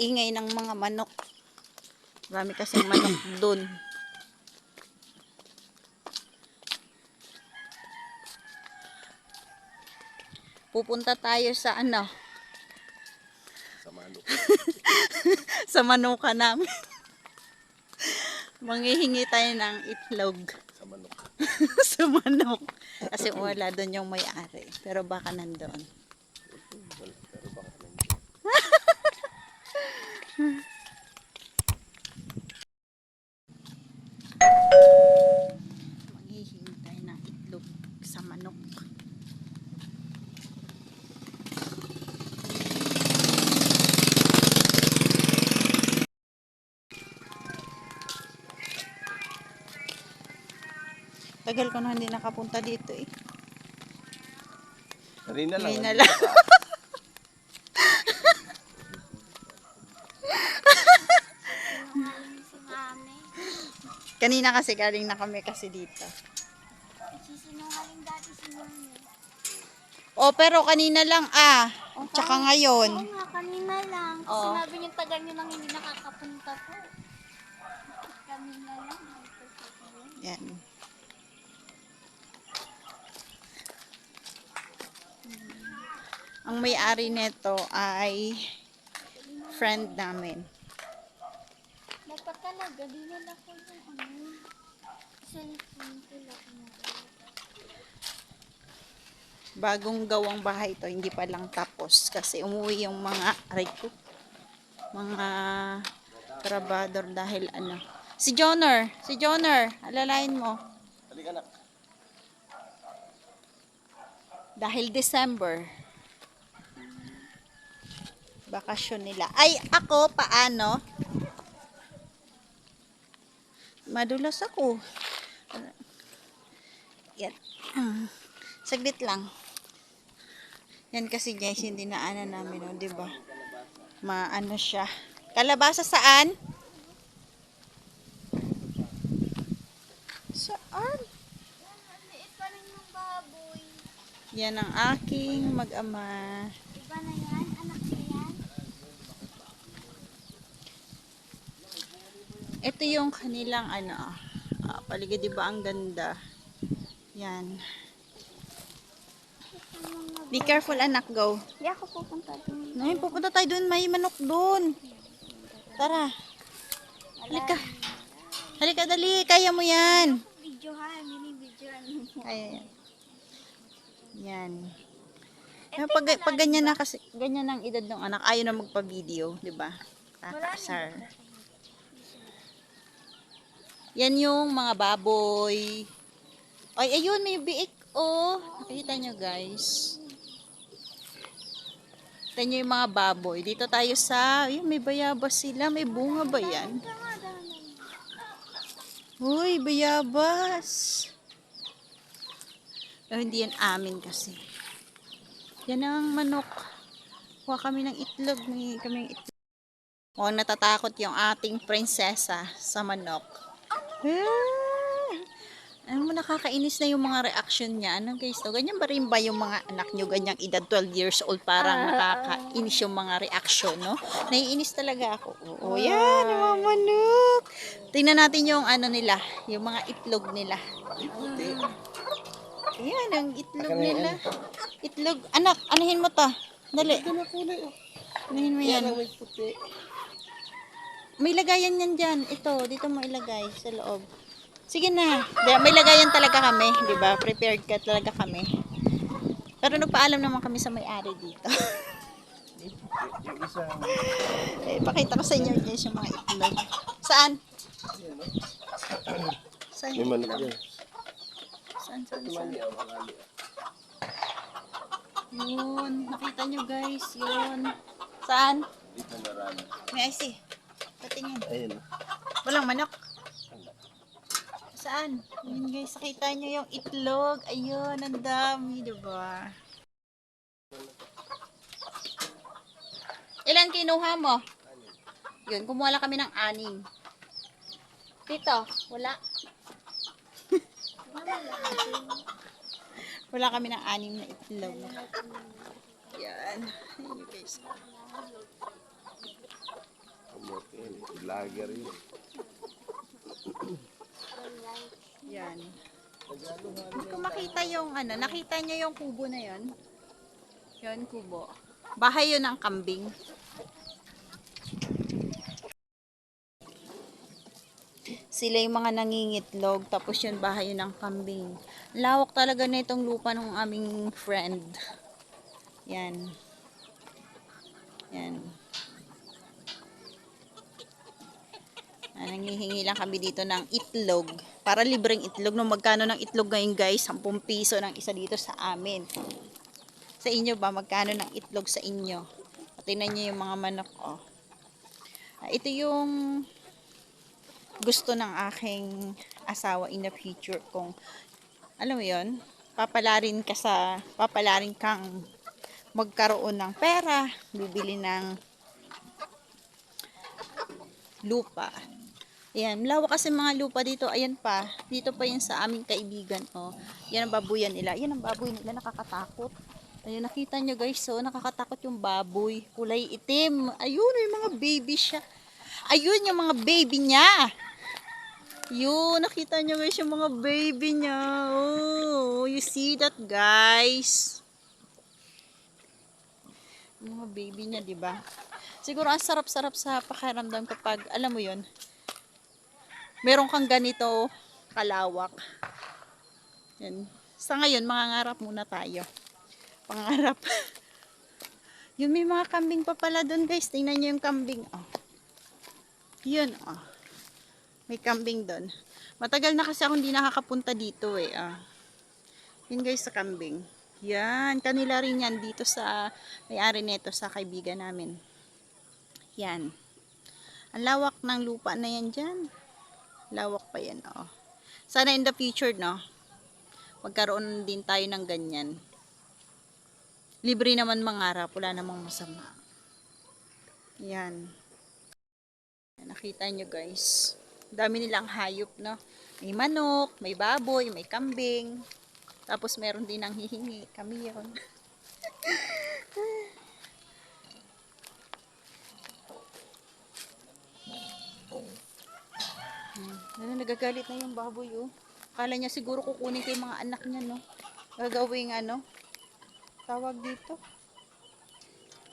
ingay ng mga manok. Marami kasing manok dun. Pupunta tayo sa ano? Sa manok. Sa manuka namin. Manghihingi tayo ng itlog. Sa manok. Sa manok. Kasi wala doon yung may-ari. Pero baka nandoon. Pero baka nandun. Manghihingi tayo ng itlog sa manok. Tagal ko na hindi nakapunta dito eh. Kanina lang. Ngayon na lang. Kanina kasi galing na kami kasi dito. Sinungaling dati si Mami. Oh, pero kanina lang Tsaka ngayon. Oo nga, kanina lang. Oo. Sinabi niyo tagal niyo nang hindi nakakapunta po. Kanina lang. Yan. Ang may-ari nito ay friend namin. Dapat talaga, dinala ko yung cellphone ko lang. Bagong gawang bahay to, hindi pa lang tapos kasi umuwi yung mga mga trabador dahil ano. Si Joner, alalain mo. Halika anak. Dahil December. Bakasyon nila. Ay, ako paano? Madulas ako. Yan. Saglit lang. Yan kasi guys, hindi na ano namin, oh, 'di ba? Maano siya. Kalabasa saan? Saan? Liit pa rin yung baboy. Yan ang aking mag-ama. Iba na yan? Anak ko yan? Ito yung kanilang ano, paligid, 'di ba ang ganda? Yan. Be careful anak, go. Hindi ako pupunta dun. Ngayon, pupunta tayo dun. May manok dun. Tara. Halika. Halika, dali. Kaya mo yan. Videohan, mini-videohan. Kaya yan. Yan. Pag ganyan na kasi, ganyan ang edad ng anak, ayaw na magpa-video, di ba? Tataasar. Yan yung mga baboy. Ay, ayun, may biik, oh. Nakita nyo, guys. Kita nyo yung mga baboy. Dito tayo sa, ayun, may bayabas sila. May bunga ba yan? Uy, bayabas. Oh, hindi yan amin kasi. Yan ang manok. Kuha kami ng itlog. May kaming itlog. Oh, natatakot yung ating prinsesa sa manok. Ano mo, nakakainis na yung mga reaction niya. Ano guys, to? Ganyan ba rin ba yung mga anak nyo, ganyang edad, 12 years old, parang nakakainis yung mga reaction, no? Naiinis talaga ako. Oo, yan, yung mga manok. Tingnan natin yung ano nila, yung mga itlog nila. Yan, ang itlog nila. Itlog, anak, anahin mo ta. Dali. Anahin mo yan. May lagayan yan dyan. Ito, dito mo ilagay sa loob. Sige na. May lagayan talaga kami, di ba? Prepared ka talaga kami. Pero nagpaalam naman kami sa may-ari dito. Pakita ko sa inyo guys yung mga itlog. Saan? Saan May yung manok itlog? yan. Saan? Yun. Nakita nyo guys. Yun. Saan? Dito na rami. May IC. Patingin. Ayun. Walang manok. Saan? Yun guys, nakita nyo yung itlog. Ayun, ang dami, diba? Ilan kinuha mo? Yun, kumuha lang kami ng 6. Dito, wala. Wala kami ng 6 na itlog. Yan. Ayun guys. Vlogger yun. Yan. Hindi ko makita yung ano, nakita niyo yung kubo na yon? Yon kubo. Bahay yun ng kambing. Sila yung mga nangingitlog, tapos yun bahay yun ng kambing. Lawak talaga na itong lupa ng aming friend. Yan. Yan. Nangihingi lang kami dito ng itlog. Para libreng itlog. No, magkano ng itlog ngayon guys? 10 piso ng isa dito sa amin. Sa inyo ba? Magkano ng itlog sa inyo? Tingnan nyo yung mga manok. Oh. Ito yung gusto ng aking asawa in the future. Kung, alam mo yun, papalarin kang magkaroon ng pera, bibili ng lupa. Ayan, malawak kasi mga lupa dito. Ayan pa, dito pa yun sa aming kaibigan. Oh. Yan ang babuyan nila. Yan ang baboy nila, nakakatakot. Ayun, nakita nyo guys, so nakakatakot yung baboy. Kulay itim. Ayun, yung mga baby siya. Ayun, yung mga baby niya. Yun, nakita nyo guys yung mga baby niya. Oh, you see that guys? Yung mga baby niya, di ba? Siguro ang sarap-sarap sa pakiramdam kapag, alam mo yun, meron kang ganito kalawak. Yan. Sa ngayon, mangangarap muna tayo. Pangarap. Yun, may mga kambing pa pala doon guys. Tingnan nyo yung kambing. Oh. Yun, oh. May kambing doon. Matagal na kasi ako hindi nakakapunta dito eh. Ah. Yun guys sa kambing. Yan. Kanila rin yan dito sa may-ari nito sa kaibigan namin. Yan. Ang lawak ng lupa na yan dyan. Lawak pa yan. Oh. Sana in the future, no? Magkaroon din tayo ng ganyan. Libre naman mangarap. Wala namang masama. Yan. Nakita nyo guys. Dami nilang hayop, no? May manok, may baboy, may kambing. Tapos meron din ang hihingi. Kami yun. Ano, nagagalit na yung baboy, oh. Akala niya siguro kukunin ko yung mga anak niya, no? Gagawing ano? Tawag dito.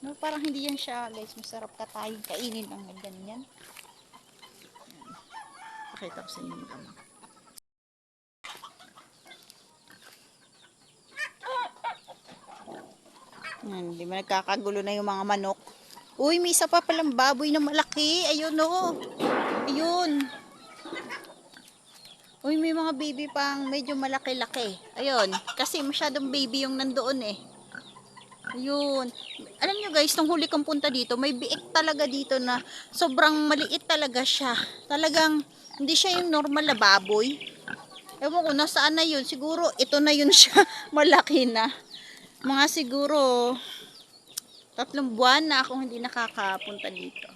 No, parang hindi yan siya, guys. Masarap katayin, kainin lang na ganyan. Pakita ko sa inyo yung ama. Yan, di ba nagkakagulo na yung mga manok? Uy, may isa pa palang baboy na malaki. Ayun, oh. Ayun. Uy, may mga baby pang medyo malaki-laki. Ayun, kasi masyadong baby yung nandoon eh. Ayun. Alam nyo guys, nung huli kong punta dito, may biik talaga dito na sobrang maliit talaga siya. Talagang, hindi siya yung normal na baboy. Ewan ko, nasaan na yun? Siguro, ito na yun siya. Malaki na. Mga siguro, 3 buwan na akong hindi nakakapunta dito.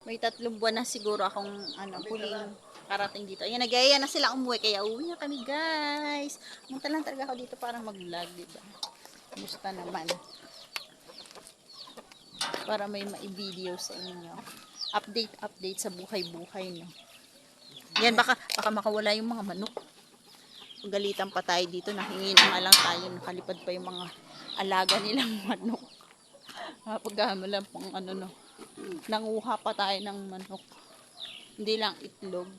May 3 buwan na siguro akong huling karating dito. Ayan, nagaya na sila umuwi. Kaya uwi na kami guys. Punta lang talaga ako dito para mag-vlog, diba? Kumusta naman? Para may ma-video sa inyo. Update sa buhay-buhay, no? Yan, baka makawala yung mga manok. Galitan pa tayo dito. Nahingi na nga lang tayo. Nakalipad pa yung mga alaga nilang manok. Pagkama lang pang no. Nanguha pa tayo ng manok. Hindi lang itlog.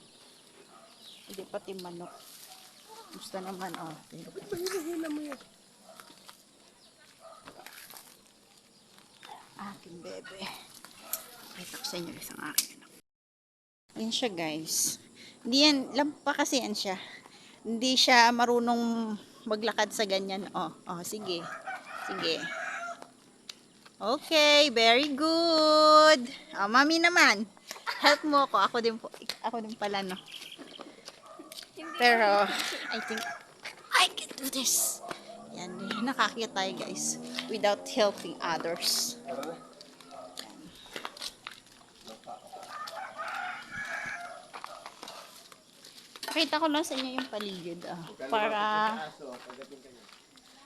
Hindi pati manok. Gusto naman, oh. Aking bebe. Pakita ko sa inyo isang aking anak. Ayan siya guys. Hindi yan, lampa kasi yan siya. Hindi siya marunong maglakad sa ganyan. Oh, sige. Sige. Okay, very good. Oh, mami naman. Help mo ako. Ako din pala, no. Pero, I think I can do this. Yan, nakakita tayo guys. Without helping others. Pakita ko lang sa inyo yung paligid. Para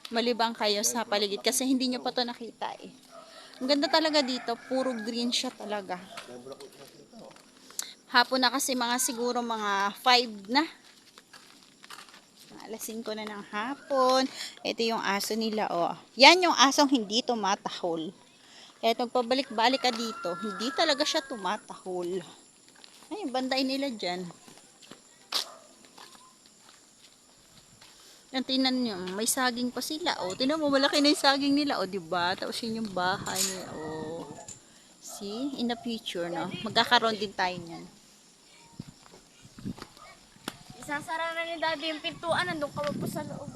malibang kayo sa paligid. Kasi hindi nyo pa to nakita eh. Ang ganda talaga dito. Puro green siya talaga. Hapon na kasi mga siguro mga 5 na. Alas 5 na ng hapon. Ito yung aso nila, oh. Yan yung asong hindi tumatahol. Kaya pagpabalik-balik ka dito, hindi talaga siya tumatahol. Ay, banday nila dyan. Yan, tingnan nyo, may saging pa sila, oh. Tingnan mo, malaki na yung saging nila, oh, diba? Tapos yun yung bahay nila, oh. See? In the future, no? Magkakaroon din tayo niyan. Isasara na ni Daddy yung pintuan. Nandun ka po sa loob.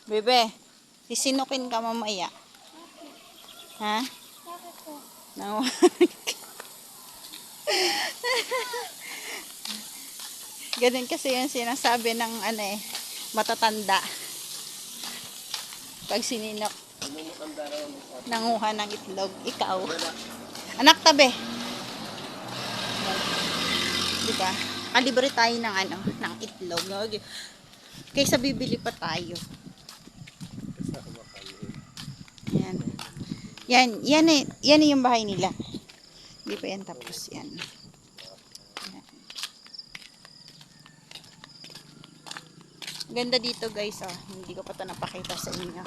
Bebe, sisinukin ka mamaya. Ha? Bakit po? No. Ganun kasi yung sinasabi ng ano eh, matatanda. Pag sininok, nanguha ng itlog, ikaw. Anak tabi. Diba? Kalibre tayo ng ano, ng itlog. No? Kaysa bibili pa tayo. Yan. Yan yung bahay nila. Hindi pa yan tapos yan. Yan. Ganda dito guys, oh. Hindi ko pa ito napakita sa inyo.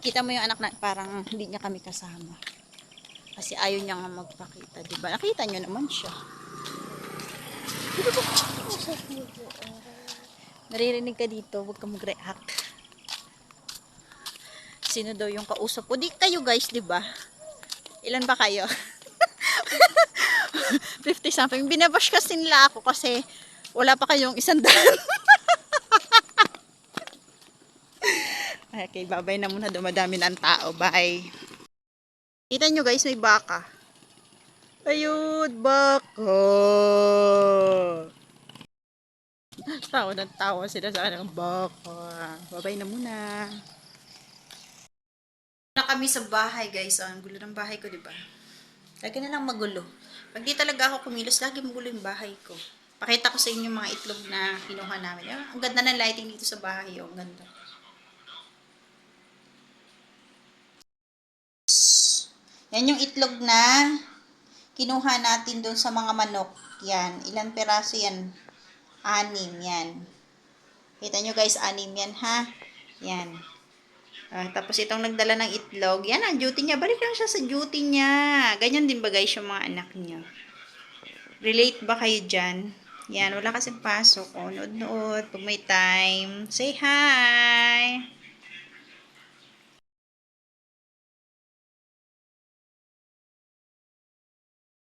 Kita mo yung anak na parang hindi niya kami kasama. Kasi ayaw niya nga magpakita, diba? Nakita niyo naman siya. Naririnig ka dito, huwag ka mag-react. Sino daw yung kausap ko? Di kayo guys, di ba? Ilan ba kayo? 50 something. Binabash kasi nila ako kasi wala pa kayong 100. Okay, babay na muna. Dumadami na ang tao. Bye. Kita nyo guys, may baka. Ayun, baka. Tawa ng tawa sila sa kanang baka. Babay na muna. Na kami sa bahay guys. Oh, ang gulo ng bahay ko, di ba? Lagi na lang magulo. Pag di talaga ako kumilos, lagi magulo yung bahay ko. Pakita ko sa inyo mga itlog na kinuha namin. Ah, ang ganda ng lighting dito sa bahay. Oh, ang ganda. Yan yung itlog na kinuha natin doon sa mga manok. Yan. Ilan peraso yan? 6 yan. Kita nyo guys, 6 yan ha. Yan. Tapos itong nagdala ng itlog. Yan ang duty niya. Balik lang siya sa duty niya. Ganyan din ba guys yung mga anak niya? Relate ba kayo dyan? Yan. Wala kasing pasok. Oh, nood-nood. Pag may time. Say hi!